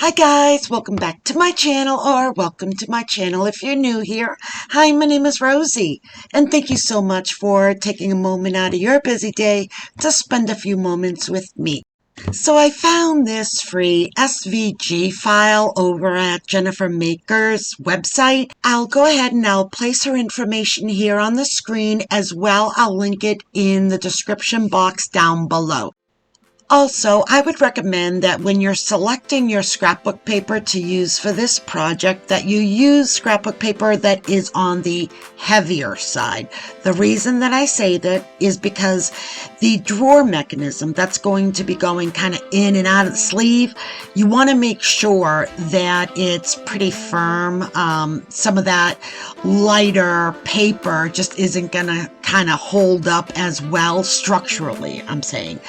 Hi guys, welcome back to my channel, or welcome to my channel if you're new here. Hi, my name is Rosie, and thank you so much for taking a moment out of your busy day to spend a few moments with me. So I found this free SVG file over at Jennifer Maker's website. I'll go ahead and I'll place her information here on the screen, as well I'll link it in the description box down below. Also, I would recommend that when you're selecting your scrapbook paper to use for this project, that you use scrapbook paper that is on the heavier side. The reason that I say that is because the drawer mechanism that's going to be going kind of in and out of the sleeve, you want to make sure that it's pretty firm. Some of that lighter paper just isn't going to kind of hold up as well structurally, I'm saying.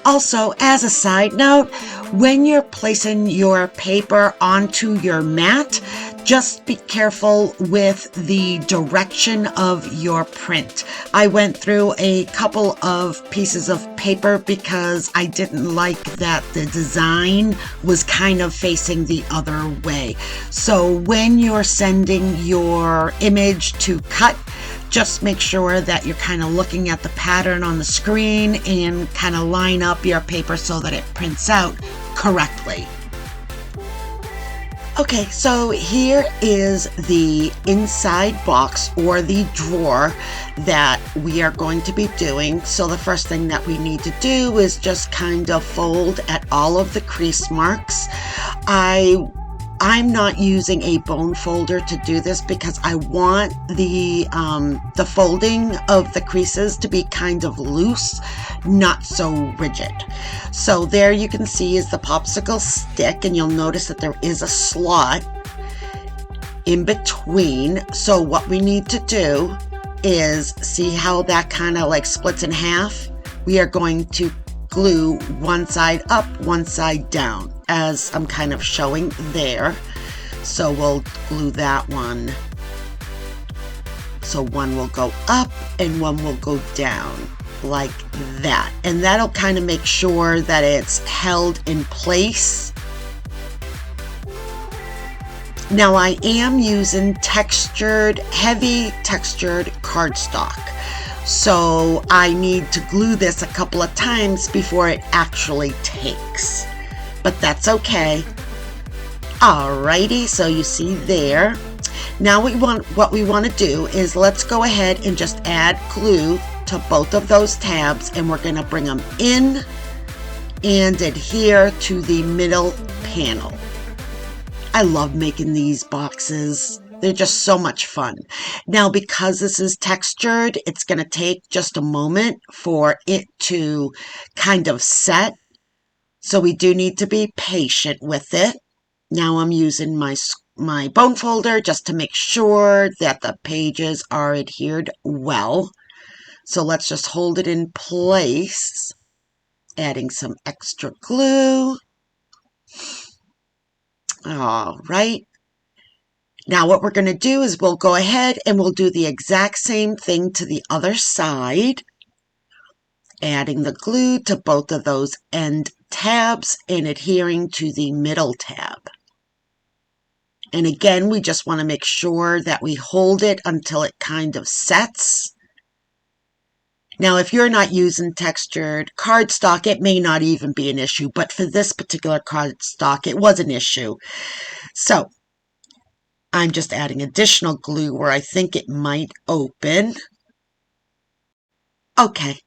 Also, as a side note, when you're placing your paper onto your mat, just be careful with the direction of your print. I went through a couple of pieces of paper because I didn't like that the design was kind of facing the other way. So when you're sending your image to cut, just make sure that you're kind of looking at the pattern on the screen and kind of line up your paper so that it prints out correctly. Okay, so here is the inside box or the drawer that we are going to be doing. So the first thing that we need to do is just kind of fold at all of the crease marks. I'm not using a bone folder to do this because I want the folding of the creases to be kind of loose, not so rigid. So there you can see is the popsicle stick, and you'll notice that there is a slot in between. So what we need to do is see how that kind of like splits in half. We are going to glue one side up, one side down, as I'm kind of showing there. So we'll glue that one. So one will go up and one will go down like that. And that'll kind of make sure that it's held in place. Now I am using heavy textured cardstock. So I need to glue this a couple of times before it actually takes. But that's okay. Alrighty, so you see there. Now what we want to do is let's go ahead and just add glue to both of those tabs, and we're going to bring them in and adhere to the middle panel. I love making these boxes. They're just so much fun. Now, because this is textured, it's going to take just a moment for it to kind of set. So we do need to be patient with it. Now I'm using my bone folder just to make sure that the pages are adhered well. So let's just hold it in place, adding some extra glue. All right. Now what we're going to do is we'll go ahead and we'll do the exact same thing to the other side, adding the glue to both of those end tabs and adhering to the middle tab. And again, we just want to make sure that we hold it until it kind of sets. Now, if you're not using textured cardstock, it may not even be an issue, but for this particular cardstock, it was an issue. So I'm just adding additional glue where I think it might open. Okay,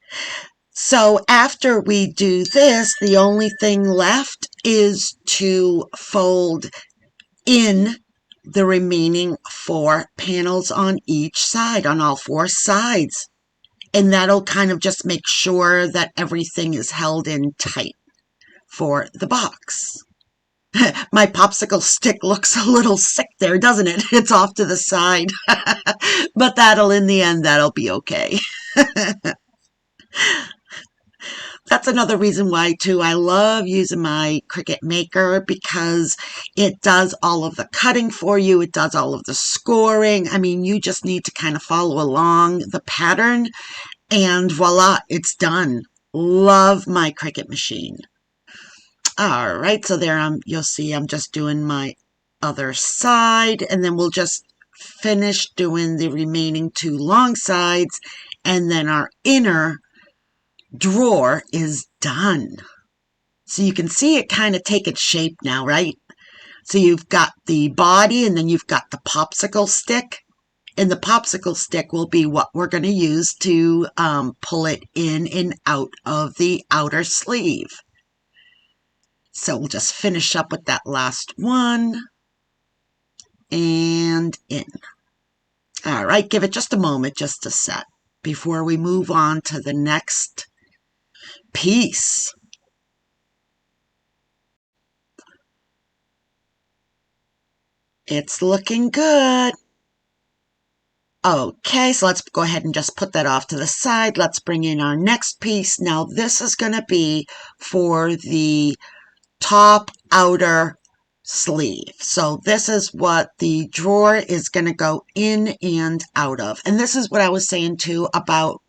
so after we do this, the only thing left is to fold in the remaining 4 panels on each side, on all 4 sides. And that'll kind of just make sure that everything is held in tight for the box. My popsicle stick looks a little sick there, doesn't it? It's off to the side. But in the end, that'll be okay. That's another reason why, too, I love using my Cricut Maker, because it does all of the cutting for you. It does all of the scoring. I mean, you just need to kind of follow along the pattern, and voila, it's done. Love my Cricut machine. All right, so there you'll see I'm just doing my other side, and then we'll just finish doing the remaining two long sides, and then our inner drawer is done. So you can see it kind of take its shape now, right? So you've got the body, and then you've got the popsicle stick. And the popsicle stick will be what we're going to use to pull it in and out of the outer sleeve. So we'll just finish up with that last one and in. All right, give it just a moment just to set before we move on to the next piece. It's looking good. Okay, so let's go ahead and just put that off to the side. Let's bring in our next piece. Now this is going to be for the top outer sleeve. So this is what the drawer is going to go in and out of. And this is what I was saying too about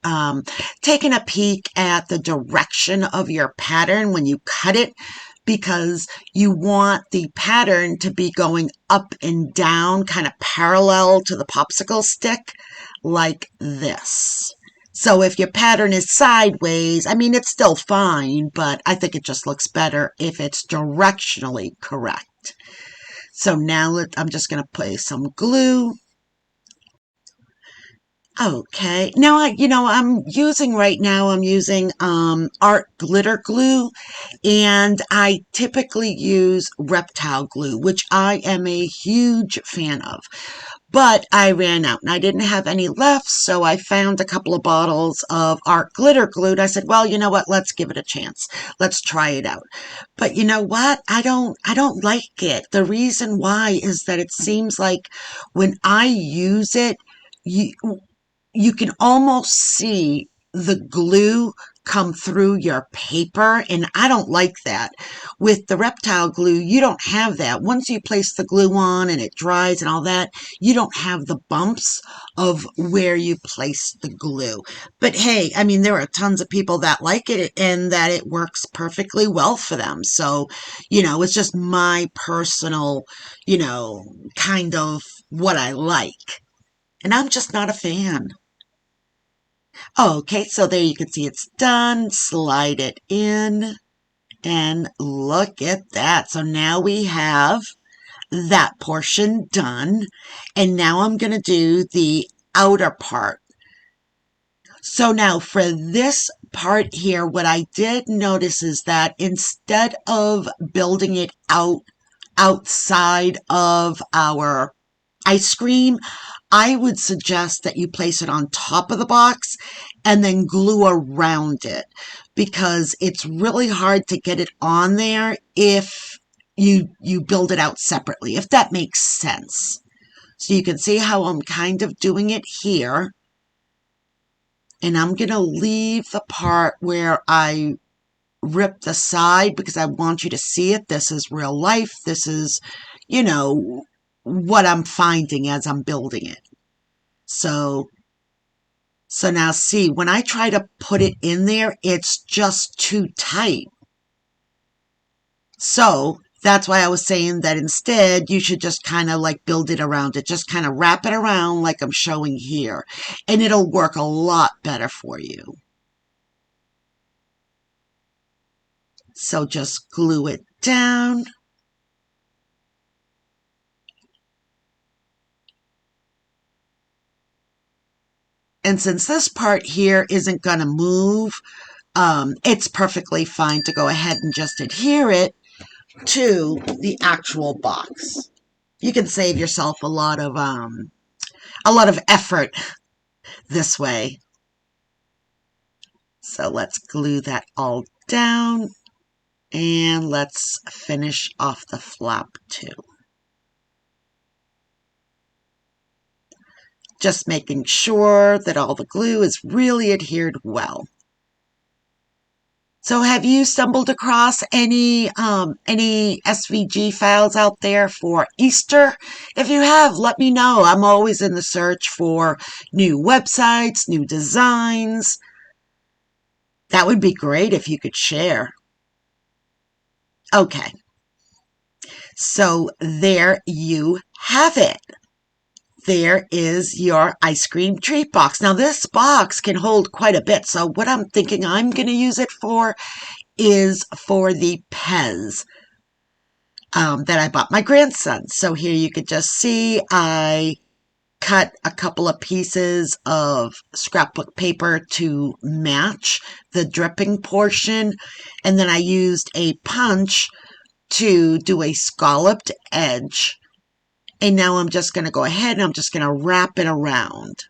taking a peek at the direction of your pattern when you cut it, because you want the pattern to be going up and down, kind of parallel to the popsicle stick, like this. So if your pattern is sideways, I mean, it's still fine, but I think it just looks better if it's directionally correct. So now I'm just going to place some glue. Okay, now I'm using art glitter glue, and I typically use reptile glue, which I am a huge fan of. But I ran out and I didn't have any left, so I found a couple of bottles of art glitter glue, and I said, well, you know what, let's give it a chance. Let's try it out. But you know what? I don't like it. The reason why is that it seems like when I use it, you can almost see the glue come through your paper, and I don't like that. With the reptile glue, you don't have that. Once you place the glue on and it dries and all that, you don't have the bumps of where you place the glue. But hey, I mean, there are tons of people that like it and that it works perfectly well for them. So, it's just my personal, kind of what I like. And I'm just not a fan. Okay, so there you can see it's done. Slide it in and look at that. So now we have that portion done. And now I'm going to do the outer part. So now for this part here, what I did notice is that instead of building it outside of our ice cream, I would suggest that you place it on top of the box and then glue around it, because it's really hard to get it on there if you build it out separately, if that makes sense. So you can see how I'm kind of doing it here. And I'm going to leave the part where I rip the side because I want you to see it. This is real life. This is, what I'm finding as I'm building it. So now see, when I try to put it in there, it's just too tight. So that's why I was saying that instead you should just kind of like build it around it. Just kind of wrap it around like I'm showing here. And it'll work a lot better for you. So just glue it down. And since this part here isn't going to move, it's perfectly fine to go ahead and just adhere it to the actual box. You can save yourself a lot of effort this way. So let's glue that all down, and let's finish off the flap too. Just making sure that all the glue is really adhered well. So have you stumbled across any SVG files out there for Easter? If you have, let me know. I'm always in the search for new websites, new designs. That would be great if you could share. Okay, so there you have it. There is your ice cream treat box. Now this box can hold quite a bit, so what I'm thinking I'm going to use it for is for the Pez that I bought my grandson. So here you could just see I cut a couple of pieces of scrapbook paper to match the dripping portion, and then I used a punch to do a scalloped edge. And now I'm just going to go ahead and I'm just going to wrap it around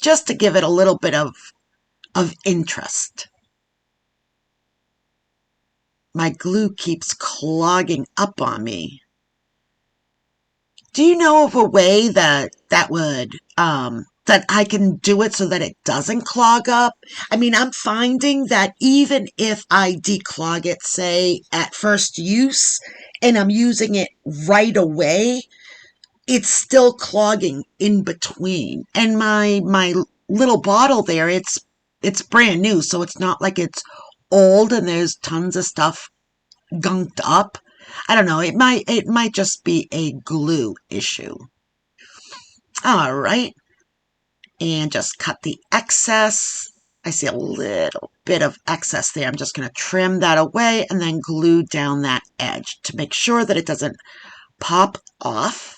just to give it a little bit of interest. My glue keeps clogging up on me. Do you know of a way that would that I can do it so that it doesn't clog up? I mean, I'm finding that even if I declog it, say at first use, and I'm using it right away, it's still clogging in between. And my little bottle there, it's brand new, so it's not like it's old and there's tons of stuff gunked up. I don't know, it might just be a glue issue. All right, and just cut the excess. I see a little bit of excess there. I'm just going to trim that away and then glue down that edge to make sure that it doesn't pop off.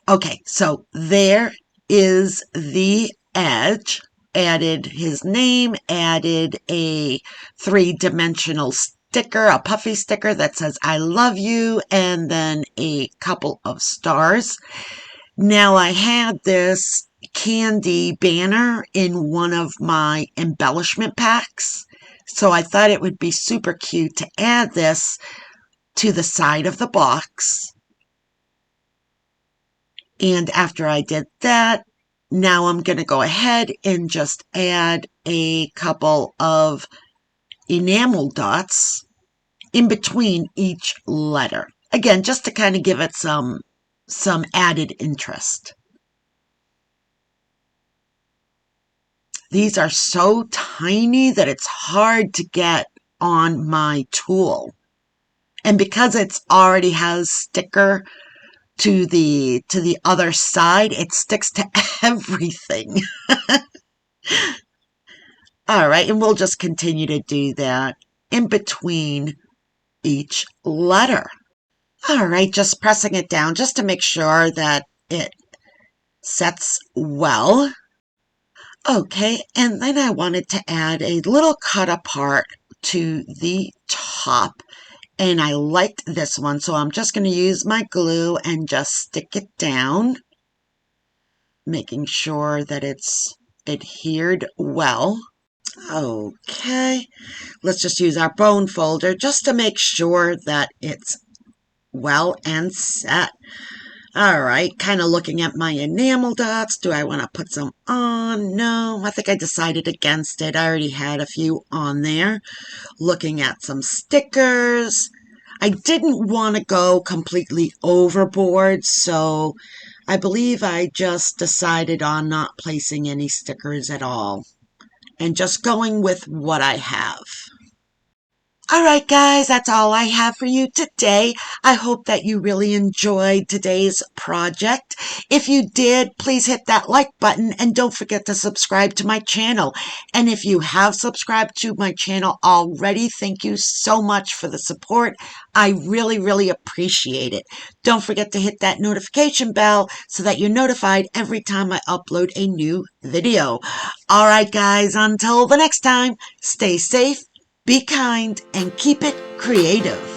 Okay, so there is the edge. Added his name, added a 3-dimensional sticker, a puffy sticker that says I love you, and then a couple of stars. Now I had this candy banner in one of my embellishment packs, so I thought it would be super cute to add this to the side of the box. And after I did that, now I'm going to go ahead and just add a couple of enamel dots in between each letter. Again, just to kind of give it some added interest. These are so tiny that it's hard to get on my tool. And because it's already has sticker to the other side, it sticks to everything. All right, and we'll just continue to do that in between each letter. All right, just pressing it down just to make sure that it sets well. Okay, and then I wanted to add a little cut apart to the top. And I liked this one, so I'm just going to use my glue and just stick it down, making sure that it's adhered well. Okay, let's just use our bone folder just to make sure that it's well and set. All right, kind of looking at my enamel dots. Do I want to put some on? No, I think I decided against it. I already had a few on there. Looking at some stickers. I didn't want to go completely overboard, so I believe I just decided on not placing any stickers at all and just going with what I have. All right, guys, that's all I have for you today. I hope that you really enjoyed today's project. If you did, please hit that like button and don't forget to subscribe to my channel. And if you have subscribed to my channel already, thank you so much for the support. I really, really appreciate it. Don't forget to hit that notification bell so that you're notified every time I upload a new video. All right, guys, until the next time, stay safe, be kind, and keep it creative.